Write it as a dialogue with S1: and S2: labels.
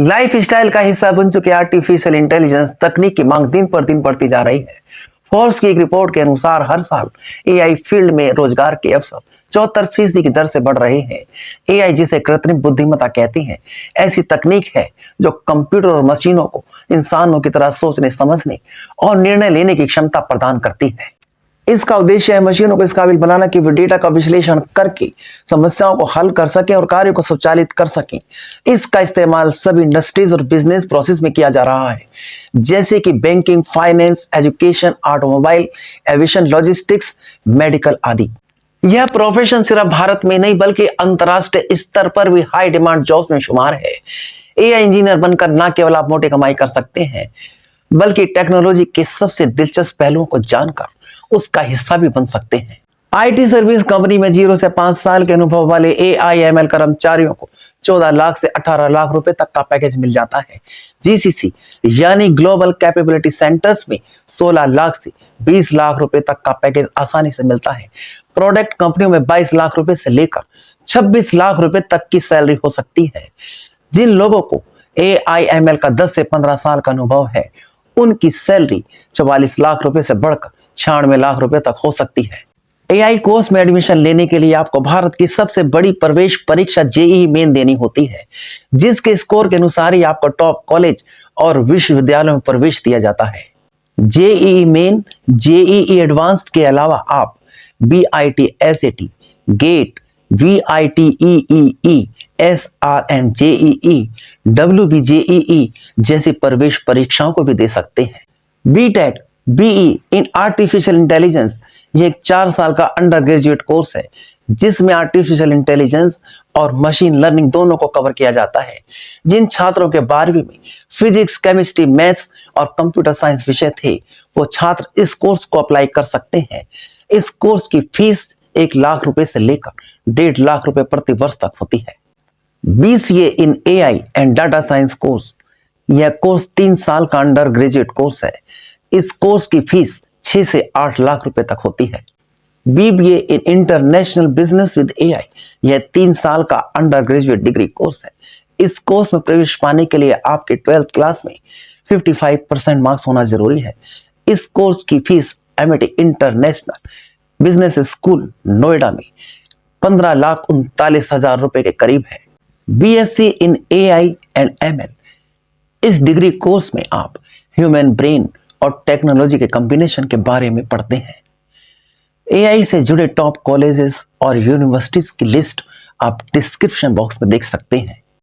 S1: Life style का हिस्सा बन चुके आर्टिफिशियल इंटेलिजेंस तकनीक की मांग दिन पर दिन बढ़ती जा रही है। फोर्ब्स की एक रिपोर्ट के अनुसार हर साल एआई फील्ड में रोजगार के अवसर 74% की दर से बढ़ रहे हैं। एआई, जिसे कृत्रिम बुद्धिमत्ता कहती हैं, ऐसी तकनीक है जो कंप्यूटर और मशीनों को इंसानों की तरह सोचने, समझने और निर्णय लेने की क्षमता प्रदान करती है। इसका उद्देश्य है मशीनों को इस काबिल बनाना कि वे डेटा का विश्लेषण करके समस्याओं को हल कर सकें और कार्यों को स्वचालित कर सकें। इसका इस्तेमाल सभी इंडस्ट्रीज और बिजनेस प्रोसेस में किया जा रहा है, जैसे कि banking, finance, education, automobile, aviation, logistics, medical आदि। यह प्रोफेशन सिर्फ भारत में नहीं बल्कि अंतरराष्ट्रीय स्तर पर भी हाई डिमांड जॉब्स में शुमार है। एआई इंजीनियर बनकर न केवल आप मोटी कमाई कर सकते हैं, बल्कि टेक्नोलॉजी के सबसे दिलचस्प पहलुओं को जानकर उसका हिस्सा भी बन सकते हैं। आईटी सर्विस कंपनी में 0 से 5 साल के अनुभव वाले एआईएमएल कर्मचारियों को 14 लाख से 18 लाख रुपए तक का पैकेज मिल जाता है। जीसीसी यानी ग्लोबल कैपेबिलिटी सेंटर्स में 16 लाख से 20 लाख रुपए तक का पैकेज आसानी से मिलता है। प्रोडक्ट कंपनियों में 22 लाख रुपए से लेकर 26 लाख रुपए तक की सैलरी हो सकती है। जिन लोगों को एआईएमएल का 10 से 15 साल का अनुभव है, उनकी सैलरी 44 लाख रुपए से बढ़कर 96 लाख रुपए तक हो सकती है। एआई कोर्स में एडमिशन लेने के लिए आपको भारत की सबसे बड़ी प्रवेश परीक्षा जेईई मेन देनी होती है, जिसके स्कोर के अनुसार ही आपको टॉप कॉलेज और विश्वविद्यालयों में प्रवेश दिया जाता है। जेईई मेन, जेईई एडवांस्ड के अलावा आप BIT, SAT, GATE, VITEEE, SRM JEE, WBJEE जैसी प्रवेश परीक्षाओं को भी दे सकते हैं। BTech, BE in artificial intelligence, ये एक 4 साल का अंडर ग्रेजुएट कोर्स है, जिसमें आर्टिफिशियल इंटेलिजेंस और मशीन लर्निंग दोनों को कवर किया जाता है। जिन छात्रों के 12वीं में फिजिक्स, केमिस्ट्री, मैथ्स और कंप्यूटर साइंस विषय थे, वो छात्र इस कोर्स को अप्लाई कर सकते हैं। इस कोर्स की फीस 1 लाख रुपए से लेकर 1.5 लाख रुपए प्रति वर्ष तक होती है। BCA in AI and data science course, यह कोर्स 3 साल का अंडर ग्रेजुएट कोर्स है। इस कोर्स की फीस 6 से 8 लाख रुपए तक होती है। BBA in international business with AI, यह 3 साल का अंडर ग्रेजुएट डिग्री कोर्स है। इस कोर्स में प्रवेश पाने के लिए आपके 12th क्लास में 55% मार्क्स होना जरूरी है। इस कोर्स की fees MIT international business school Noida में 15,39,000 रुपए के करीब है। BSc in AI and ML, इस डिग्री कोर्स में आप ह्यूमन ब्रेन और टेक्नोलॉजी के कॉम्बिनेशन के बारे में पढ़ते हैं। एआई से जुड़े टॉप कॉलेजेस और यूनिवर्सिटीज की लिस्ट आप डिस्क्रिप्शन बॉक्स में देख सकते हैं।